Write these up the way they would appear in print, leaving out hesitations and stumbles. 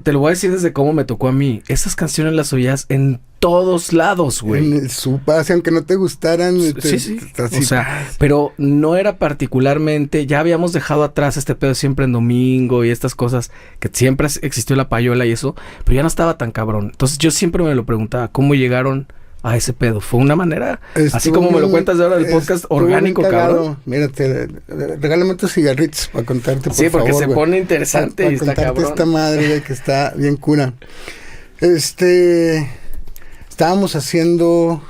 te lo voy a decir desde cómo me tocó a mí. Esas canciones las oías en todos lados, güey. En el súper, aunque no te gustaran. Sí. Así, O sea, pero no era particularmente... Ya habíamos dejado atrás este pedo siempre en domingo y estas cosas que siempre existió la payola y eso, pero ya no estaba tan cabrón. Entonces yo siempre me lo preguntaba, ¿cómo llegaron a ese pedo? Fue una manera, así como me lo cuentas de ahora del podcast, orgánico, cabrón. Mírate, regálame tus cigarritos para contarte, por Sí, porque favor, se pone interesante para y está contarte cabrón. esta madre, güey, que está bien cura. Estábamos haciendo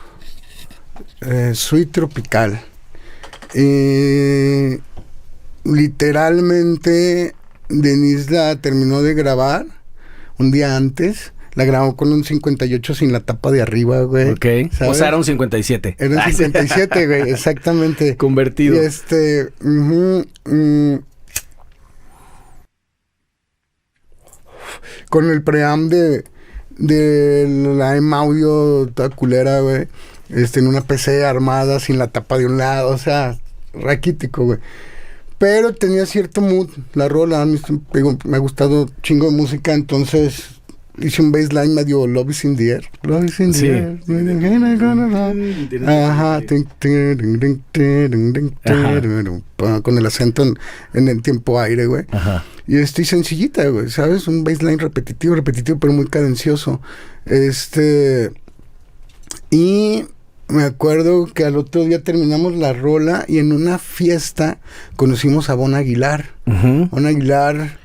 Sweet Tropical. Literalmente, Denise la terminó de grabar un día antes. La grabó con un 58 sin la tapa de arriba, güey. Ok. ¿Sabes? O sea, era un 57. Era un 57, güey, exactamente. Convertido. Y con el preamp de la M-Audio toda culera, güey. En una PC armada sin la tapa de un lado, o sea, raquítico, güey. Pero tenía cierto mood la rola. A mí me ha gustado chingo de música, entonces hice un bassline medio Love is in the Air. Love is in the Air. Ajá. Con el acento en el tiempo aire, güey. Ajá. Y sencillita, güey, ¿sabes? Un bassline repetitivo, pero muy cadencioso. Y me acuerdo que al otro día terminamos la rola y en una fiesta conocimos a Bon Aguilar. Uh-huh. Bon Aguilar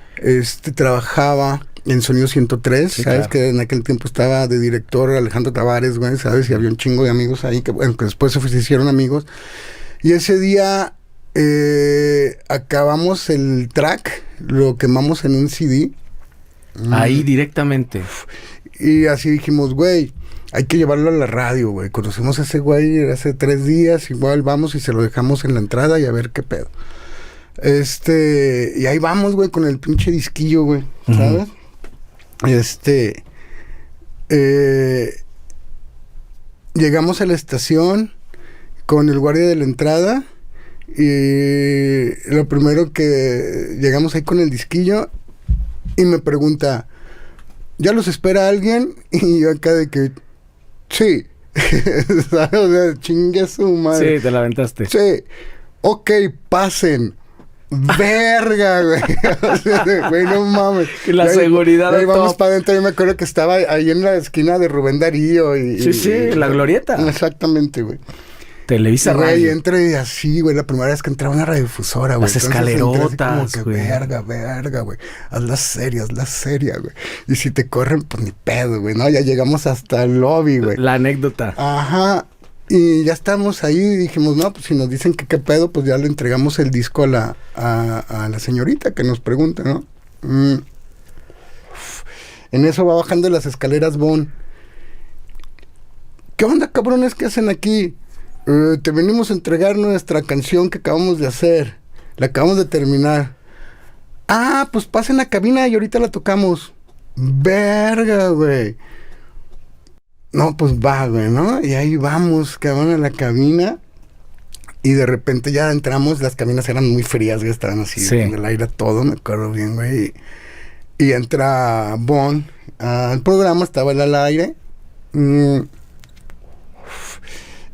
trabajaba en Sonido 103, sí, ¿sabes? Claro. Que en aquel tiempo estaba de director Alejandro Tavares, güey, ¿sabes? Y había un chingo de amigos ahí que, bueno, que después se hicieron amigos. Y ese día acabamos el track, lo quemamos en un CD. Ahí directamente. Y así dijimos, güey, hay que llevarlo a la radio, güey. Conocimos a ese güey hace 3 días, igual vamos y se lo dejamos en la entrada y a ver qué pedo. Y ahí vamos, güey, con el pinche disquillo, güey, ¿sabes? Uh-huh. Llegamos a la estación con el guardia de la entrada y lo primero que llegamos ahí con el disquillo y me pregunta, ¿ya los espera alguien? Y yo acá de que, sí, ¿sabes? O sea, chingue su madre. Sí, te la aventaste. Sí, ok, pasen. Verga, güey. Güey, no mames. La ahí, seguridad. Ahí vamos para adentro. Yo me acuerdo que estaba ahí en la esquina de Rubén Darío. Sí, la glorieta. Exactamente, güey. Televisa Radio. Radio. Y entré así, güey. La primera vez que entraba una radiodifusora, güey. Las escalerotas, como que, verga, güey. Haz la seria, güey. Y si te corren, pues ni pedo, güey, ¿no? Ya llegamos hasta el lobby, güey. La anécdota. Ajá. Y ya estamos ahí y dijimos, no, pues si nos dicen que qué pedo, pues ya le entregamos el disco a la señorita que nos pregunta, ¿no? En eso va bajando las escaleras Bon. ¿Qué onda, cabrones? ¿Qué hacen aquí? Te venimos a entregar nuestra canción que acabamos de hacer. La acabamos de terminar. Ah, pues pasen a la cabina y ahorita la tocamos. Verga, güey. No, pues va, güey, ¿no? Y ahí vamos, cabrón, a la cabina. Y de repente ya entramos, las cabinas eran muy frías, güey, estaban así, sí, en el aire todo, me acuerdo bien, güey. Y entra Bon al programa, estaba él al aire.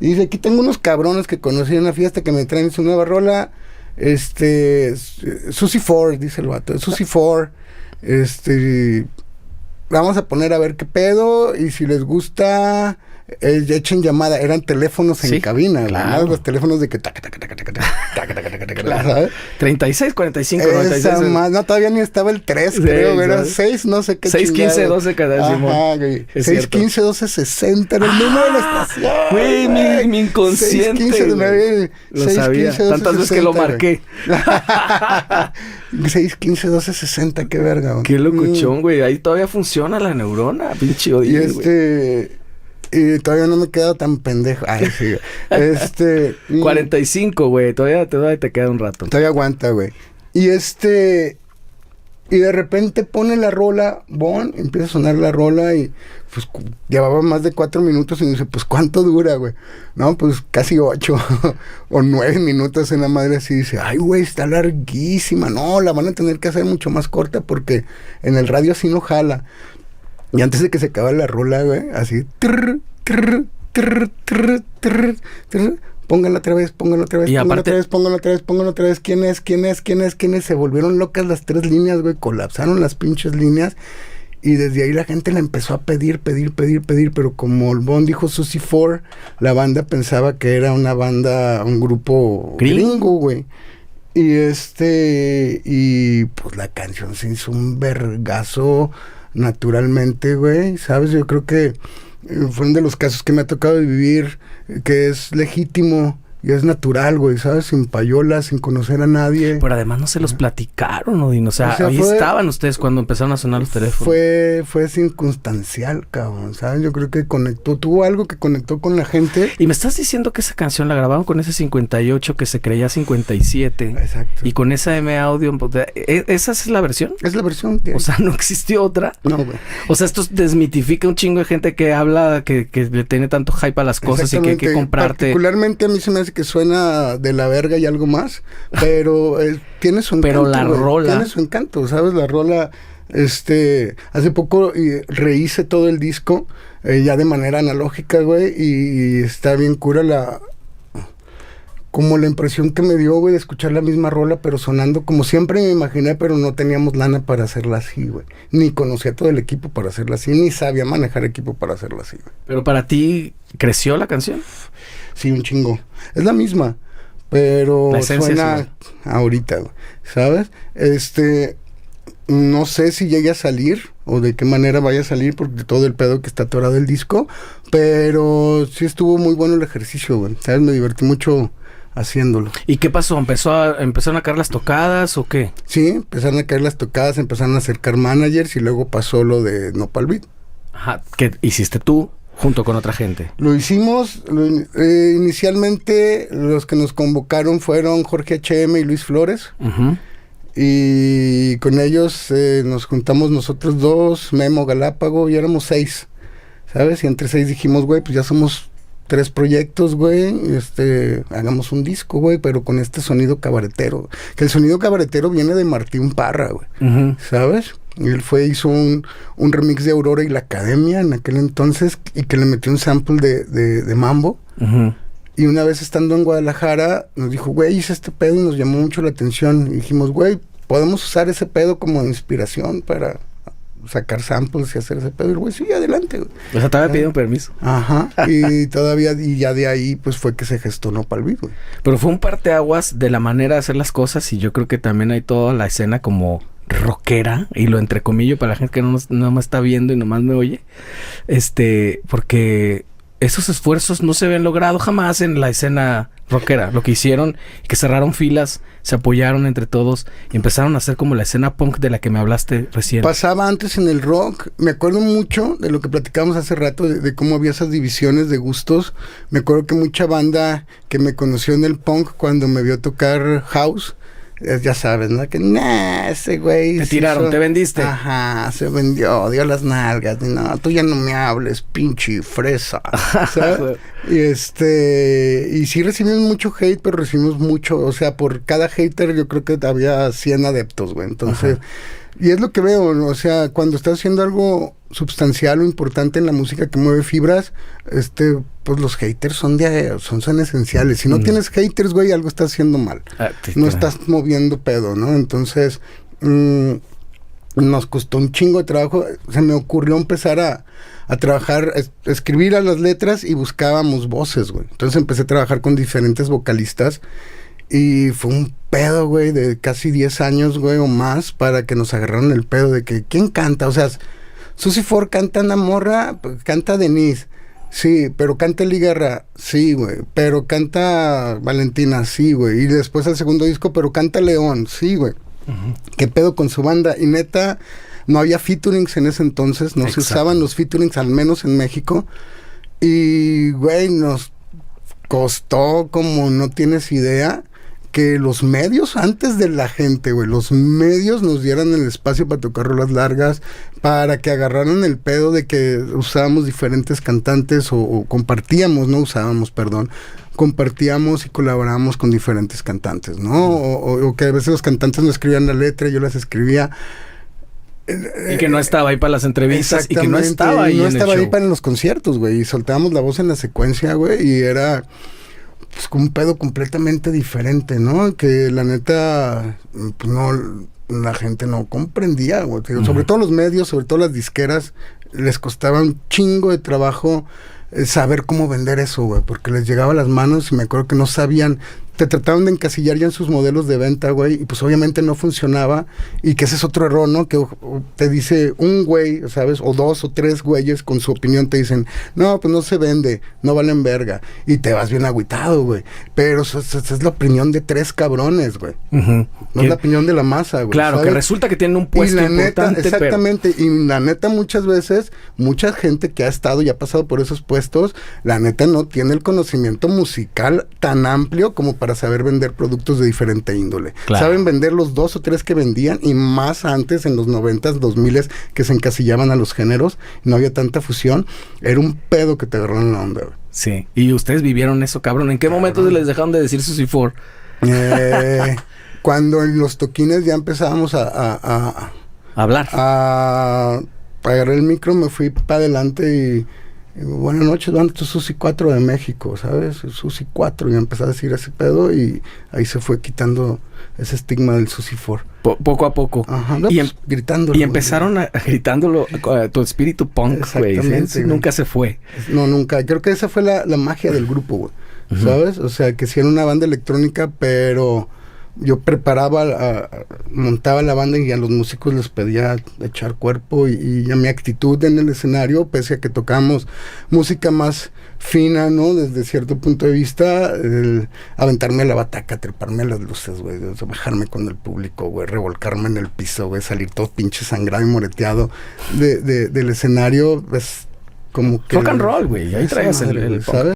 Y dice, aquí tengo unos cabrones que conocí en la fiesta que me traen su nueva rola. Susie Ford, dice el vato, Susie Ford. Vamos a poner a ver qué pedo y si les gusta echen llamada. Eran teléfonos en cabina, claro. ¿No? Los teléfonos de que claro. 36, 45, 96. No, todavía ni estaba el 3, sí, creo, era 6, no sé qué. 6, 15, 12 cada Simón. 6, 15, 12, 60 era el número de la estación. Güey, mi inconsciente. 6, 15, 9, lo 6, sabía. 15, 12, tantas veces que lo marqué. 6, 15, 12, 60, qué verga, güey. Qué locuchón, güey. Ahí todavía funciona la neurona, pinche odio. Y todavía no me he quedado tan pendejo. Ay, sí. 45, güey. Todavía te queda un rato. Todavía aguanta, güey. Y Y de repente pone la rola, empieza a sonar la rola y pues llevaba más de 4 minutos y me dice, pues ¿cuánto dura, güey? No, pues casi 8 o 9 minutos en la madre así. Dice, ay, güey, está larguísima. No, la van a tener que hacer mucho más corta porque en el radio así no jala. Y antes de que se acabe la rola, güey, así, pónganla otra vez, pónganla otra vez, y pónganla aparte, otra vez, pónganla otra vez, pónganla otra vez. ¿Quién es? ¿Quién es? ¿Quién es? ¿Quién es? Se volvieron locas las 3 líneas, güey. Colapsaron las pinches líneas. Y desde ahí la gente la empezó a pedir. Pero como el Bon dijo Susie 4, la banda pensaba que era una banda, un grupo gringo, güey. Y pues la canción se hizo un vergazo naturalmente, güey. ¿Sabes? Yo creo que fue uno de los casos que me ha tocado vivir, que es legítimo y es natural, güey, ¿sabes? Sin payolas, sin conocer a nadie. Pero además no se los platicaron, Odín. O sea, ahí estaban ustedes cuando empezaron a sonar los teléfonos. Fue circunstancial, cabrón, ¿sabes? Yo creo que tuvo algo que conectó con la gente. Y me estás diciendo que esa canción la grabaron con ese 58 que se creía 57. Exacto. Y con esa M Audio. ¿Esa es la versión? Es la versión que... O sea, ¿no existió otra? No, güey. O sea, esto desmitifica un chingo de gente que habla, que le tiene tanto hype a las cosas y que hay que comprarte. Particularmente a mí se me hace que suena de la verga y algo más, pero tiene su encanto. Pero la rola... Tiene su encanto, ¿sabes? La rola, hace poco rehice todo el disco, ya de manera analógica, güey, y está bien cura como la impresión que me dio, güey, de escuchar la misma rola, pero sonando como siempre me imaginé, pero no teníamos lana para hacerla así, güey. Ni conocía todo el equipo para hacerla así, ni sabía manejar equipo para hacerla así, güey. Pero para ti, ¿creció la canción? Sí, un chingo. Es la misma, pero suena ahorita, güey, ¿sabes? No sé si llegue a salir o de qué manera vaya a salir porque todo el pedo que está atorado el disco, pero sí estuvo muy bueno el ejercicio, güey, ¿sabes? Me divertí mucho haciéndolo. ¿Y qué pasó? ¿Empezaron a caer las tocadas o qué? Sí, empezaron a caer las tocadas, empezaron a acercar managers y luego pasó lo de Nopal Beat. Ajá, ¿qué hiciste tú junto con otra gente? Lo hicimos, inicialmente los que nos convocaron fueron Jorge H.M. y Luis Flores. Uh-huh. Y con ellos nos juntamos nosotros 2, Memo, Galápago, y éramos 6, ¿sabes? Y entre 6 dijimos, güey, pues ya somos 3 proyectos, güey, hagamos un disco, güey, pero con este sonido cabaretero. Que el sonido cabaretero viene de Martín Parra, güey, uh-huh. ¿Sabes? Y él hizo un remix de Aurora y la Academia en aquel entonces, y que le metió un sample de mambo. Uh-huh. Y una vez estando en Guadalajara, nos dijo, güey, hice este pedo y nos llamó mucho la atención. Y dijimos, güey, podemos usar ese pedo como inspiración para sacar samples y hacer ese pedo. Y el güey, sí, adelante, güey. O sea, te había pedido permiso. Ajá. Y ya de ahí, pues fue que se gestó Nopal Beat, güey. Pero fue un parteaguas de la manera de hacer las cosas, y yo creo que también hay toda la escena como rockera, y lo entrecomillo para la gente que no me está viendo y nomás me oye, porque esos esfuerzos no se habían logrado jamás en la escena rockera. Lo que hicieron, que cerraron filas, se apoyaron entre todos y empezaron a hacer como la escena punk de la que me hablaste recién. Pasaba antes en el rock. Me acuerdo mucho de lo que platicábamos hace rato, de cómo había esas divisiones de gustos. Me acuerdo que mucha banda que me conoció en el punk cuando me vio tocar house, ya sabes, ¿no? Que, ese güey... Te tiraron, te vendiste. Ajá, se vendió, dio las nalgas. No, tú ya no me hables, pinche fresa. ¿Sabes? Y sí recibimos mucho hate, pero recibimos mucho... O sea, por cada hater yo creo que había 100 adeptos, güey. Entonces... Ajá. Y es lo que veo, ¿no? O sea, cuando estás haciendo algo substancial o importante en la música que mueve fibras, pues los haters son esenciales. Si no tienes haters, güey, algo estás haciendo mal. No estás moviendo pedo, ¿no? Entonces, nos costó un chingo de trabajo. Se me ocurrió empezar a trabajar, escribir a las letras y buscábamos voces, güey. Entonces empecé a trabajar con diferentes vocalistas. Y fue un pedo, güey, de casi 10 años, güey, o más, para que nos agarraran el pedo de que, ¿quién canta? O sea, Susie Ford canta Ana Morra, canta Denise, sí, pero canta Eli Guerra, sí, güey, pero canta Valentina, sí, güey, y después el segundo disco, pero canta León, sí, güey. Uh-huh. ¿Qué pedo con su banda? Y neta, no había featurings en ese entonces, no se usaban los featurings, al menos en México, y, güey, nos costó como no tienes idea, que los medios, antes de la gente, güey, los medios nos dieran el espacio para tocar rolas largas, para que agarraran el pedo de que usábamos diferentes cantantes o compartíamos, no usábamos, perdón, compartíamos y colaborábamos con diferentes cantantes, ¿no? O que a veces los cantantes no escribían la letra, yo las escribía. Y que no estaba ahí para las entrevistas y que no estaba ahí no en estaba el ahí show. para los conciertos, güey, y soltábamos la voz en la secuencia, güey, y era pues un pedo completamente diferente, ¿no? Que la neta, pues no, la gente no comprendía, güey. Sobre todo los medios, sobre todo las disqueras, les costaba un chingo de trabajo saber cómo vender eso, güey, porque les llegaba a las manos y me acuerdo que no sabían, te trataban de encasillar ya en sus modelos de venta, güey, y pues obviamente no funcionaba, y que ese es otro error, ¿no? Que te dice un güey, ¿sabes? O 2 o 3 güeyes con su opinión te dicen, no, pues no se vende, no valen verga, y te vas bien agüitado, güey, pero esa es la opinión de 3 cabrones, güey. No es la opinión de la masa, güey. Claro, ¿sabes? que resulta que tienen un puesto y la importante, neta, exactamente, y la neta muchas veces, mucha gente que ha estado y ha pasado por esos puestos, la neta no tiene el conocimiento musical tan amplio como para saber vender productos de diferente índole. Claro. Saben vender los 2 o 3 que vendían, y más antes, en los 90s, 2000s, que se encasillaban a los géneros, no había tanta fusión, era un pedo que te agarraron la onda, güey. Sí, y ustedes vivieron eso, cabrón. ¿En qué momento les dejaron de decir Susi 4? Cuando en los toquines ya empezábamos a hablar. A agarrar el micro, me fui para adelante y buenas noches, banda, esto es Susi 4 de México, ¿sabes? Susi 4, y empecé a decir ese pedo, y ahí se fue quitando ese estigma del Susi 4. Poco a poco. Ajá, no, y pues, gritándolo. Y empezaron gritándolo, tu espíritu punk, güey. Nunca se fue. No, nunca. Creo que esa fue la magia del grupo, güey. ¿Sabes? O sea, que sí era una banda electrónica, pero yo preparaba, montaba la banda y a los músicos les pedía echar cuerpo, y a mi actitud en el escenario, pese a que tocamos música más fina, ¿no? Desde cierto punto de vista, aventarme a la bataca, treparme a las luces, güey, bajarme con el público, güey, revolcarme en el piso, güey, salir todo pinche sangrado y moreteado del escenario, pues como que... Rock and roll, güey, ahí traías el ¿sabes?